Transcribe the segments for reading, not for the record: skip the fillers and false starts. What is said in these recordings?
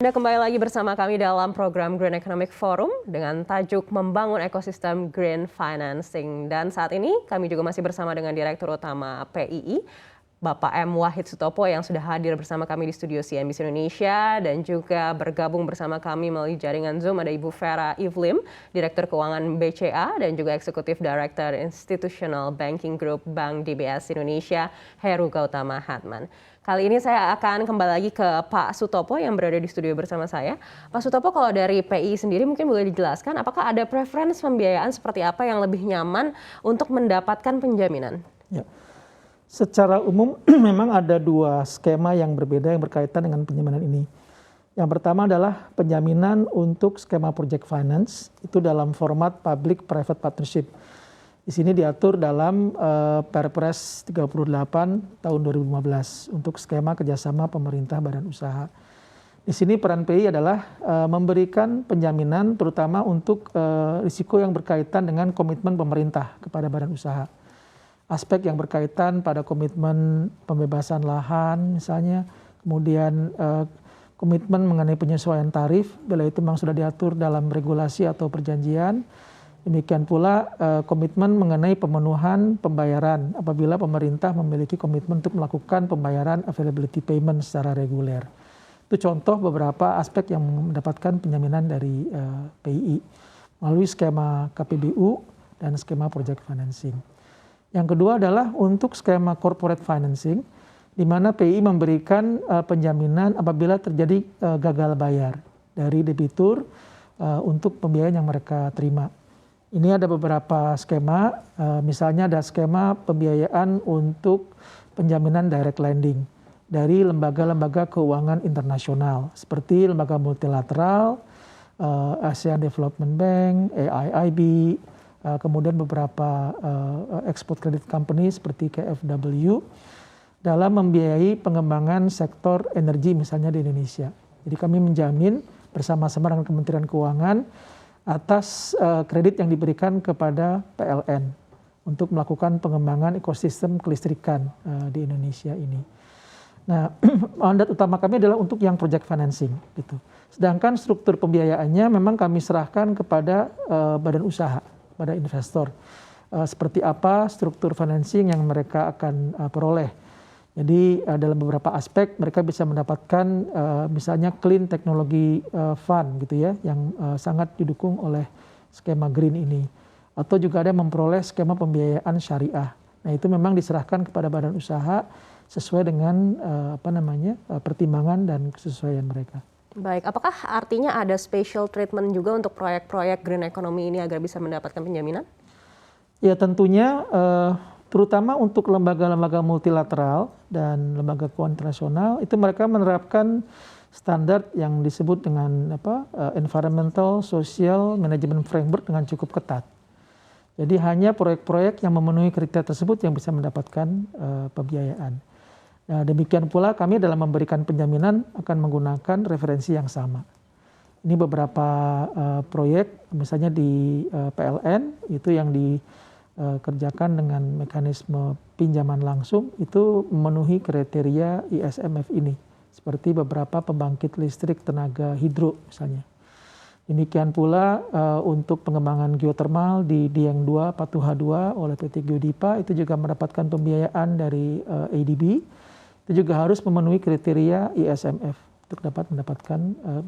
Anda kembali lagi bersama kami dalam program Green Economic Forum dengan tajuk Membangun Ekosistem Green Financing. Dan saat ini kami juga masih bersama dengan Direktur Utama PII, Bapak M. Wahid Sutopo yang sudah hadir bersama kami di studio CNBC Indonesia dan juga bergabung bersama kami melalui jaringan Zoom ada Ibu Vera Ivlim, Direktur Keuangan BCA dan juga Eksekutif Director Institutional Banking Group Bank DBS Indonesia, Heru Gautama Hatman. Kali ini saya akan kembali lagi ke Pak Sutopo yang berada di studio bersama saya. Pak Sutopo, kalau dari PII sendiri mungkin boleh dijelaskan apakah ada preferensi pembiayaan seperti apa yang lebih nyaman untuk mendapatkan penjaminan? Ya. Secara umum memang ada dua skema yang berbeda yang berkaitan dengan penjaminan ini. Yang pertama adalah penjaminan untuk skema project finance, itu dalam format public-private partnership. Di sini diatur dalam Perpres 38 tahun 2015 untuk skema kerjasama pemerintah badan usaha. Di sini peran PII adalah memberikan penjaminan terutama untuk risiko yang berkaitan dengan komitmen pemerintah kepada badan usaha. Aspek yang berkaitan pada komitmen pembebasan lahan misalnya, kemudian komitmen mengenai penyesuaian tarif, bila itu memang sudah diatur dalam regulasi atau perjanjian. Demikian pula komitmen mengenai pemenuhan pembayaran apabila pemerintah memiliki komitmen untuk melakukan pembayaran availability payment secara reguler. Itu contoh beberapa aspek yang mendapatkan penjaminan dari PII melalui skema KPBU dan skema project financing. Yang kedua adalah untuk skema corporate financing, di mana PII memberikan penjaminan apabila terjadi gagal bayar dari debitur untuk pembiayaan yang mereka terima. Ini ada beberapa skema, misalnya ada skema pembiayaan untuk penjaminan direct lending dari lembaga-lembaga keuangan internasional seperti lembaga multilateral, ASEAN Development Bank, AIIB, kemudian beberapa export credit company seperti KfW dalam membiayai pengembangan sektor energi misalnya di Indonesia. Jadi kami menjamin bersama-sama dengan Kementerian Keuangan atas kredit yang diberikan kepada PLN untuk melakukan pengembangan ekosistem kelistrikan di Indonesia ini. Nah, mandat utama kami adalah untuk yang project financing gitu. Sedangkan struktur pembiayaannya memang kami serahkan kepada badan usaha, pada investor. Seperti apa struktur financing yang mereka akan peroleh. Jadi dalam beberapa aspek mereka bisa mendapatkan misalnya clean technology fund gitu ya, yang sangat didukung oleh skema green ini. Atau juga ada yang memperoleh skema pembiayaan syariah. Nah itu memang diserahkan kepada badan usaha sesuai dengan pertimbangan dan kesesuaian mereka. Baik, apakah artinya ada special treatment juga untuk proyek-proyek green economy ini agar bisa mendapatkan penjaminan? Ya tentunya terutama untuk lembaga-lembaga multilateral dan lembaga keuangan internasional itu mereka menerapkan standar yang disebut dengan environmental social management framework dengan cukup ketat. Jadi hanya proyek-proyek yang memenuhi kriteria tersebut yang bisa mendapatkan pembiayaan. Nah, demikian pula kami dalam memberikan penjaminan akan menggunakan referensi yang sama. Ini beberapa proyek misalnya di PLN itu yang dikerjakan dengan mekanisme pinjaman langsung itu memenuhi kriteria ISMF ini. Seperti beberapa pembangkit listrik tenaga hidro misalnya. Demikian pula untuk pengembangan geothermal di Dieng 2, Patuha 2 oleh PT Geodipa itu juga mendapatkan pembiayaan dari ADB. Itu juga harus memenuhi kriteria ISMF untuk dapat mendapatkan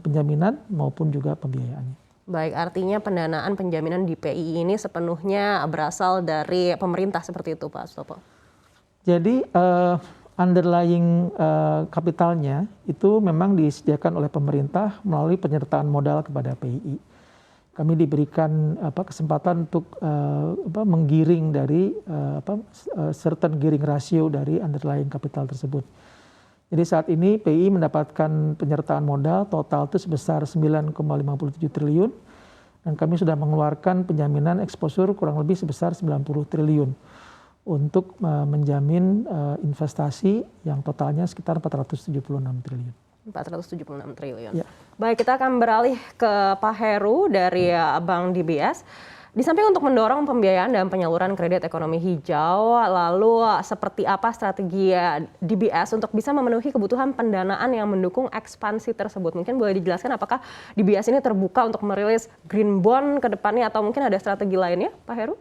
penjaminan maupun juga pembiayaannya. Baik, artinya pendanaan penjaminan di PII ini sepenuhnya berasal dari pemerintah seperti itu Pak Sutopo? Jadi underlying kapitalnya itu memang disediakan oleh pemerintah melalui penyertaan modal kepada PII. Kami diberikan kesempatan untuk menggiring dari certain gearing ratio dari underlying kapital tersebut. Jadi saat ini PII mendapatkan penyertaan modal total itu sebesar 9,57 triliun dan kami sudah mengeluarkan penjaminan eksposur kurang lebih sebesar 90 triliun untuk menjamin investasi yang totalnya sekitar 476 triliun. 476 triliun. Ya. Baik, kita akan beralih ke Pak Heru dari Bank DBS. Di samping untuk mendorong pembiayaan dan penyaluran kredit ekonomi hijau, lalu seperti apa strategi DBS untuk bisa memenuhi kebutuhan pendanaan yang mendukung ekspansi tersebut? Mungkin boleh dijelaskan apakah DBS ini terbuka untuk merilis green bond ke depannya atau mungkin ada strategi lainnya, Pak Heru?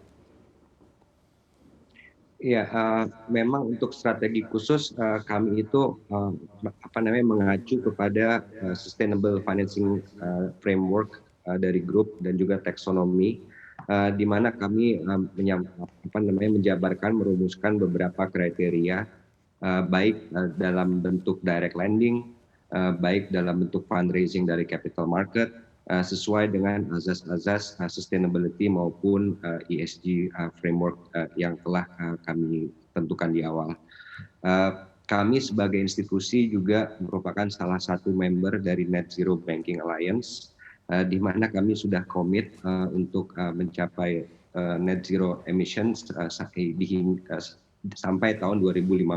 Iya, memang untuk strategi khusus kami itu mengacu kepada sustainable financing framework dari grup dan juga taksonomi, di mana kami menjabarkan, merumuskan beberapa kriteria, baik dalam bentuk direct lending, baik dalam bentuk fundraising dari capital market, sesuai dengan azas-azas sustainability maupun ESG framework yang telah kami tentukan di awal. Kami sebagai institusi juga merupakan salah satu member dari Net Zero Banking Alliance, di mana kami sudah komit untuk mencapai net zero emissions sampai tahun 2050.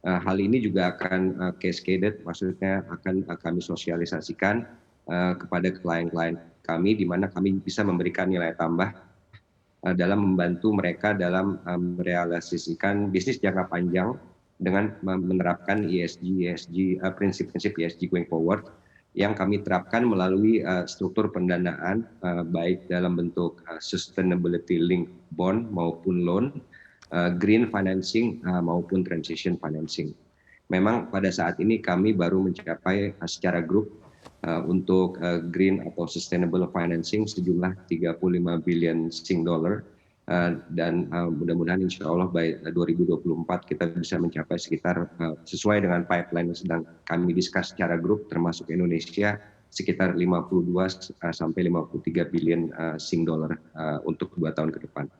Hal ini juga akan cascaded, maksudnya akan kami sosialisasikan kepada klien-klien kami, di mana kami bisa memberikan nilai tambah dalam membantu mereka dalam merealisasikan bisnis jangka panjang dengan menerapkan prinsip-prinsip ESG going forward yang kami terapkan melalui struktur pendanaan baik dalam bentuk sustainability link bond maupun loan, green financing maupun transition financing. Memang pada saat ini kami baru mencapai secara grup untuk green atau sustainable financing sejumlah 35 billion Sing dollar, dan mudah-mudahan insya Allah by 2024 kita bisa mencapai sekitar sesuai dengan pipeline yang sedang kami discuss secara grup termasuk Indonesia sekitar 52 sampai 53 billion Sing dollar untuk 2 tahun ke depan.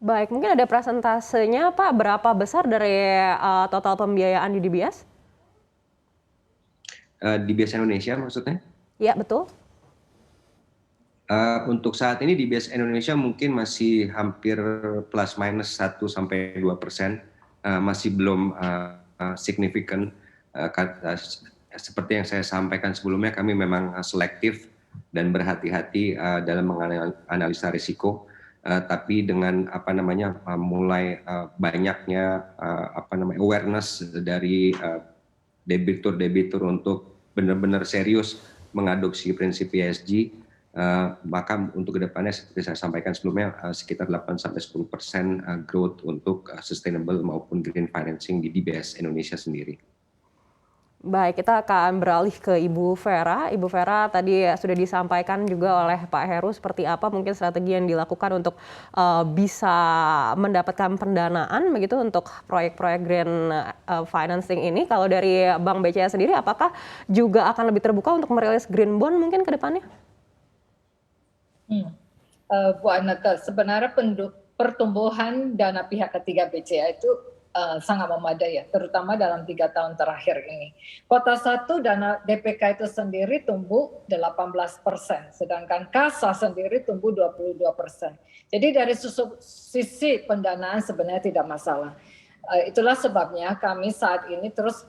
Baik, mungkin ada presentasenya Pak, berapa besar dari total pembiayaan di DBS? DBS Indonesia maksudnya? Ya, betul. Untuk saat ini DBS Indonesia mungkin masih hampir plus minus 1-2%, masih belum signifikan. Seperti yang saya sampaikan sebelumnya, kami memang selektif dan berhati-hati dalam menganalisa risiko, tapi dengan mulai banyaknya awareness dari debitur untuk benar-benar serius mengadopsi prinsip ESG, maka untuk kedepannya seperti saya sampaikan sebelumnya sekitar 8-10% growth untuk sustainable maupun green financing di DBS Indonesia sendiri. Baik, kita akan beralih ke Ibu Vera. Ibu Vera, tadi sudah disampaikan juga oleh Pak Heru seperti apa mungkin strategi yang dilakukan untuk bisa mendapatkan pendanaan begitu untuk proyek-proyek green financing ini. Kalau dari Bank BCA sendiri, apakah juga akan lebih terbuka untuk merilis green bond mungkin ke depannya? Bu Anata, sebenarnya pertumbuhan dana pihak ketiga BCA itu sangat memadai ya, terutama dalam 3 tahun terakhir ini. Kuartal 1 dana DPK itu sendiri tumbuh 18%, sedangkan kasa sendiri tumbuh 22%. Jadi dari sisi pendanaan sebenarnya tidak masalah. Itulah sebabnya kami saat ini terus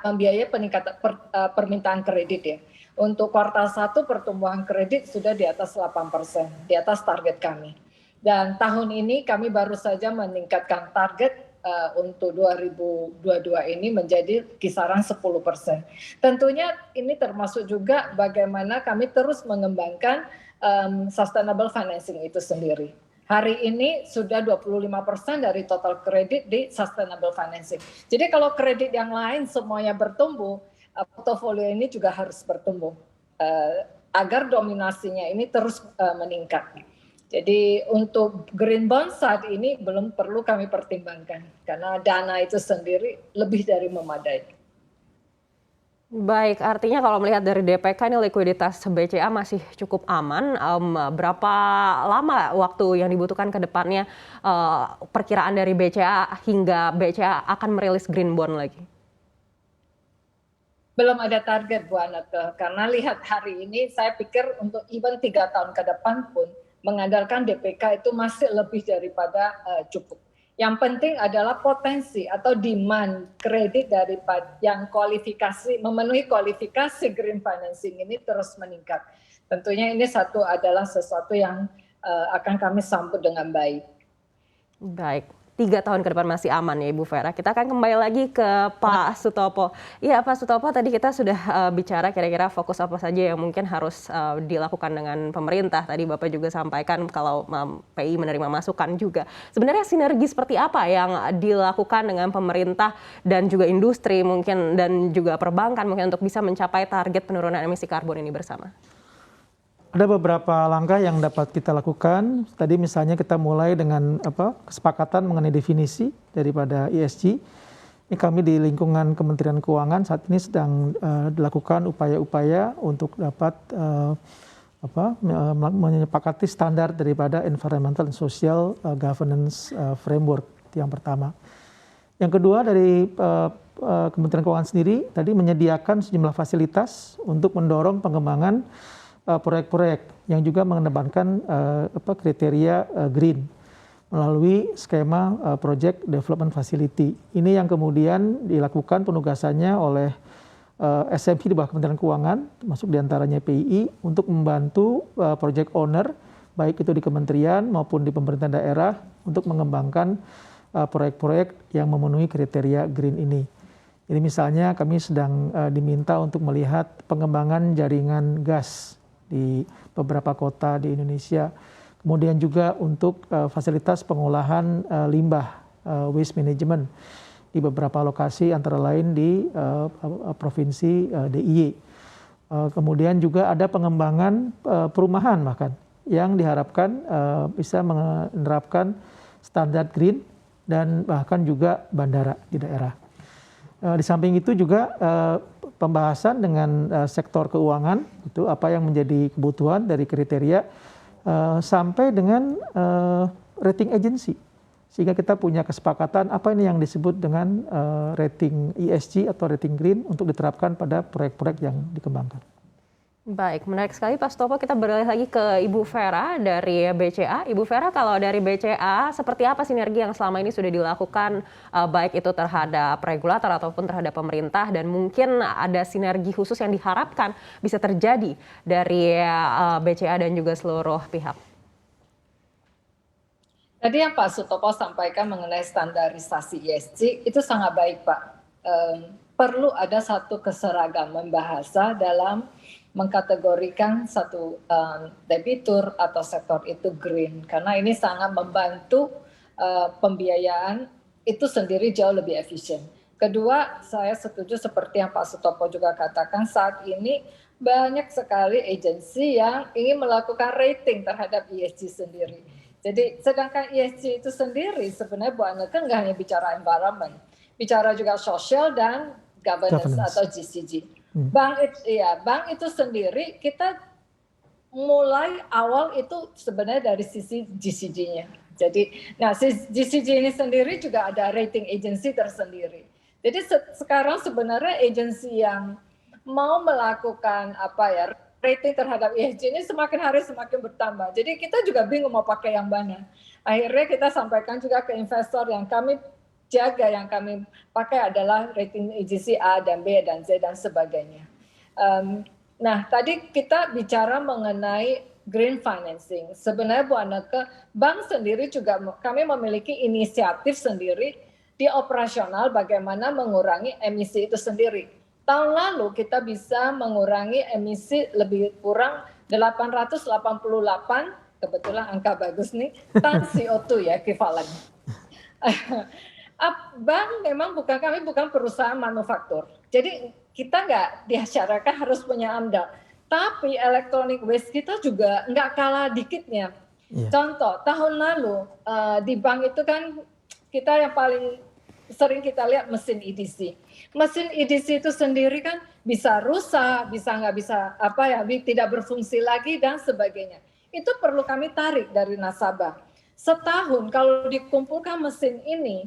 membiayai peningkatan permintaan kredit ya. Untuk kuartal 1 pertumbuhan kredit sudah di atas 8%, di atas target kami. Dan tahun ini kami baru saja meningkatkan target untuk 2022 ini menjadi kisaran 10%. Tentunya ini termasuk juga bagaimana kami terus mengembangkan sustainable financing itu sendiri. Hari ini sudah 25% dari total kredit di sustainable financing. Jadi kalau kredit yang lain semuanya bertumbuh, portofolio ini juga harus bertumbuh agar dominasinya ini terus meningkat. Jadi untuk green bond saat ini belum perlu kami pertimbangkan karena dana itu sendiri lebih dari memadai. Baik, artinya kalau melihat dari DPK ini likuiditas BCA masih cukup aman. Berapa lama waktu yang dibutuhkan ke depannya perkiraan dari BCA hingga BCA akan merilis green bond lagi? Belum ada target Bu Anata, karena lihat hari ini saya pikir untuk even 3 tahun ke depan pun mengandalkan DPK itu masih lebih daripada cukup. Yang penting adalah potensi atau demand kredit daripada yang memenuhi kualifikasi green financing ini terus meningkat. Tentunya ini adalah sesuatu yang akan kami sambut dengan baik. Baik, 3 tahun ke depan masih aman ya Ibu Vera. Kita akan kembali lagi ke Pak Sutopo. Iya Pak Sutopo, tadi kita sudah bicara kira-kira fokus apa saja yang mungkin harus dilakukan dengan pemerintah. Tadi Bapak juga sampaikan kalau PI menerima masukan juga. Sebenarnya sinergi seperti apa yang dilakukan dengan pemerintah dan juga industri mungkin dan juga perbankan mungkin untuk bisa mencapai target penurunan emisi karbon ini bersama? Ada beberapa langkah yang dapat kita lakukan. Tadi misalnya kita mulai dengan kesepakatan mengenai definisi daripada ESG. Ini kami di lingkungan Kementerian Keuangan saat ini sedang dilakukan upaya-upaya untuk dapat menyepakati standar daripada environmental and social governance framework. Itu yang pertama. Yang kedua dari Kementerian Keuangan sendiri tadi menyediakan sejumlah fasilitas untuk mendorong pengembangan proyek-proyek yang juga mengedepankan kriteria green melalui skema Project Development Facility. Ini yang kemudian dilakukan penugasannya oleh SMP di bawah Kementerian Keuangan, masuk diantaranya PII, untuk membantu project owner, baik itu di kementerian maupun di pemerintah daerah, untuk mengembangkan proyek-proyek yang memenuhi kriteria green ini. Jadi misalnya kami sedang diminta untuk melihat pengembangan jaringan gas di beberapa kota di Indonesia. Kemudian juga untuk fasilitas pengolahan limbah, waste management di beberapa lokasi antara lain di provinsi DIY. Kemudian juga ada pengembangan perumahan bahkan yang diharapkan bisa menerapkan standar green dan bahkan juga bandara di daerah. Di samping itu juga pembahasan dengan sektor keuangan, itu apa yang menjadi kebutuhan dari kriteria sampai dengan rating agency. Sehingga kita punya kesepakatan apa ini yang disebut dengan rating ESG atau rating green untuk diterapkan pada proyek-proyek yang dikembangkan. Baik, menarik sekali Pak Sutopo. Kita beralih lagi ke Ibu Vera dari BCA. Ibu Vera, kalau dari BCA, seperti apa sinergi yang selama ini sudah dilakukan baik itu terhadap regulator ataupun terhadap pemerintah, dan mungkin ada sinergi khusus yang diharapkan bisa terjadi dari BCA dan juga seluruh pihak? Tadi yang Pak Sutopo sampaikan mengenai standarisasi ESG itu sangat baik Pak. Perlu ada satu keseragaman bahasa dalam mengkategorikan satu debitur atau sektor itu green, karena ini sangat membantu pembiayaan itu sendiri jauh lebih efisien. Kedua, saya setuju seperti yang Pak Sutopo juga katakan, saat ini banyak sekali agensi yang ingin melakukan rating terhadap ESG sendiri. Jadi sedangkan ESG itu sendiri sebenarnya Bu Anneke nggak hanya bicara environment, bicara juga social dan governance. Atau GCG. Bank itu sendiri kita mulai awal itu sebenarnya dari sisi GCG-nya. Jadi, GCG ini sendiri juga ada rating agency tersendiri. Jadi sekarang sebenarnya agensi yang mau melakukan rating terhadap ESG ini semakin hari semakin bertambah. Jadi kita juga bingung mau pakai yang mana. Akhirnya kita sampaikan juga ke investor yang kami jaga, yang kami pakai adalah rating agency A dan B dan Z dan sebagainya. Tadi kita bicara mengenai green financing. Sebenarnya Bu Anneke, bank sendiri juga kami memiliki inisiatif sendiri di operasional bagaimana mengurangi emisi itu sendiri. Tahun lalu kita bisa mengurangi emisi lebih kurang 888, kebetulan angka bagus nih, ton CO2 ya ekuivalen. Bank memang kami bukan perusahaan manufaktur. Jadi kita nggak disyaratkan harus punya AMDAL. Tapi electronic waste kita juga nggak kalah dikitnya. Yeah. Contoh, tahun lalu di bank itu kan kita yang paling sering kita lihat mesin EDC. Mesin EDC itu sendiri kan bisa rusak, bisa nggak bisa tidak berfungsi lagi dan sebagainya. Itu perlu kami tarik dari nasabah. Setahun kalau dikumpulkan mesin ini,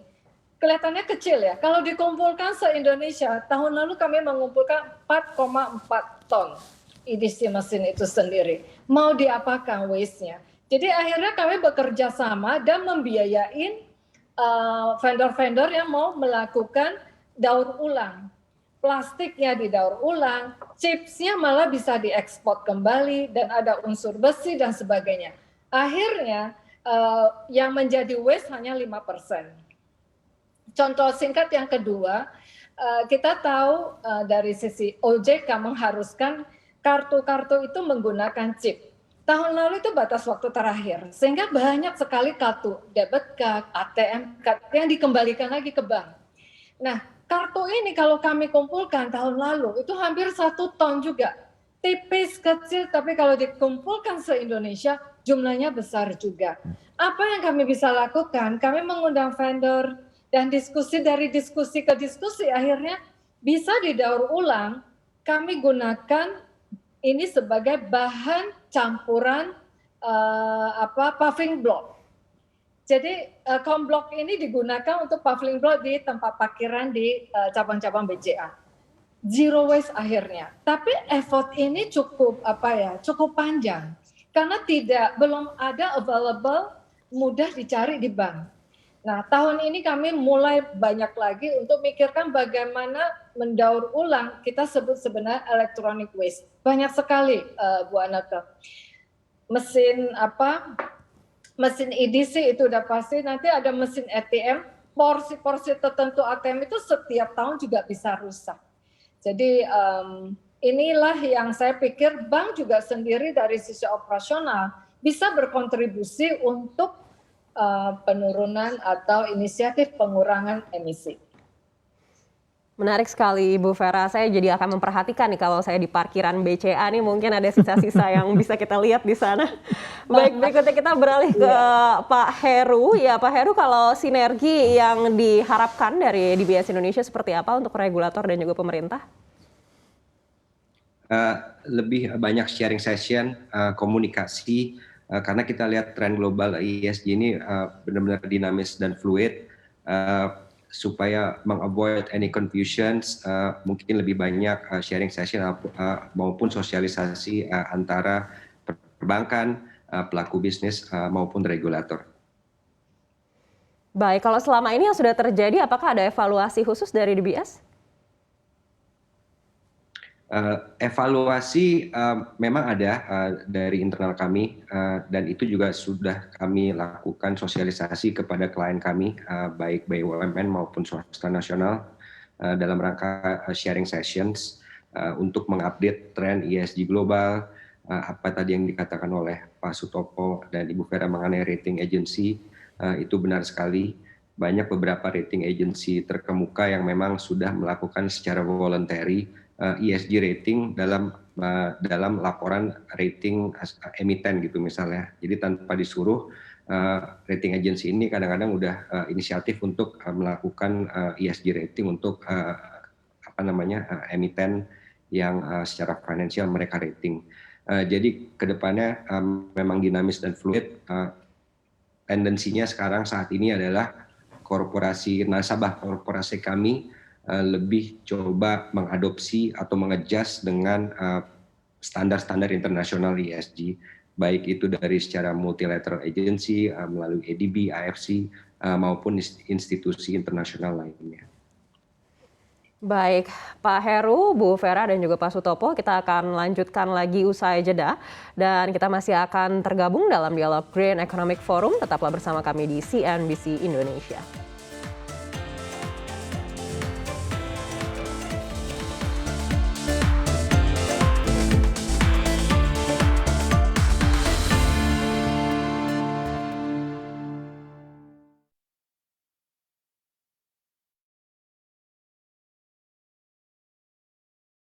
kelihatannya kecil ya. Kalau dikumpulkan se-Indonesia, tahun lalu kami mengumpulkan 4,4 ton EDC mesin itu sendiri. Mau diapakan waste-nya? Jadi akhirnya kami bekerja sama dan membiayain vendor-vendor yang mau melakukan daur ulang. Plastiknya didaur ulang, chipsnya malah bisa diekspor kembali dan ada unsur besi dan sebagainya. Akhirnya yang menjadi waste hanya 5%. Contoh singkat yang kedua, kita tahu dari sisi OJK mengharuskan kartu-kartu itu menggunakan chip. Tahun lalu itu batas waktu terakhir, sehingga banyak sekali kartu debit card, ATM card yang dikembalikan lagi ke bank. Nah, kartu ini kalau kami kumpulkan tahun lalu itu hampir 1 ton juga. Tipis, kecil, tapi kalau dikumpulkan se-Indonesia jumlahnya besar juga. Apa yang kami bisa lakukan? Kami mengundang vendor dan dari diskusi ke diskusi akhirnya bisa didaur ulang. Kami gunakan ini sebagai bahan campuran paving block. Jadi komblok ini digunakan untuk paving block di tempat parkiran di cabang-cabang BCA. Zero waste akhirnya. Tapi effort ini cukup panjang karena belum ada available, mudah dicari di bank. Nah, tahun ini kami mulai banyak lagi untuk mikirkan bagaimana mendaur ulang, kita sebut sebenarnya electronic waste. Banyak sekali, Bu Anata. Mesin EDC itu udah pasti, nanti ada mesin ATM, porsi-porsi tertentu ATM itu setiap tahun juga bisa rusak. Jadi inilah yang saya pikir bank juga sendiri dari sisi operasional bisa berkontribusi untuk penurunan atau inisiatif pengurangan emisi. Menarik sekali Bu Vera, saya jadi akan memperhatikan nih kalau saya di parkiran BCA nih mungkin ada sisa-sisa yang bisa kita lihat di sana. Baik, berikutnya kita beralih ke Pak Heru. Ya Pak Heru, kalau sinergi yang diharapkan dari DBS Indonesia seperti apa untuk regulator dan juga pemerintah? Lebih banyak sharing session, komunikasi, karena kita lihat tren global ESG ini benar-benar dinamis dan fluid, supaya mengavoid any confusions, mungkin lebih banyak sharing session maupun sosialisasi antara perbankan, pelaku bisnis maupun regulator. Baik, kalau selama ini yang sudah terjadi, apakah ada evaluasi khusus dari DBS? Evaluasi memang ada dari internal kami, dan itu juga sudah kami lakukan sosialisasi kepada klien kami, baik BUMN maupun swasta nasional, dalam rangka sharing sessions untuk mengupdate tren ESG global, apa tadi yang dikatakan oleh Pak Sutopo dan Ibu Vera mengenai rating agency, itu benar sekali. Banyak beberapa rating agency terkemuka yang memang sudah melakukan secara voluntary ESG rating dalam laporan rating emiten gitu misalnya. Jadi tanpa disuruh, rating agency ini kadang-kadang udah inisiatif untuk melakukan ESG rating untuk emiten yang secara finansial mereka rating. Jadi kedepannya memang dinamis dan fluid. Tendensinya sekarang saat ini adalah nasabah korporasi kami lebih coba mengadopsi atau mengejas dengan standar-standar internasional ESG, baik itu dari secara multilateral agency, melalui ADB, AFC, maupun institusi internasional lainnya. Baik, Pak Heru, Bu Vera, dan juga Pak Sutopo, kita akan lanjutkan lagi usai jeda. Dan kita masih akan tergabung dalam dialog Green Economic Forum. Tetaplah bersama kami di CNBC Indonesia.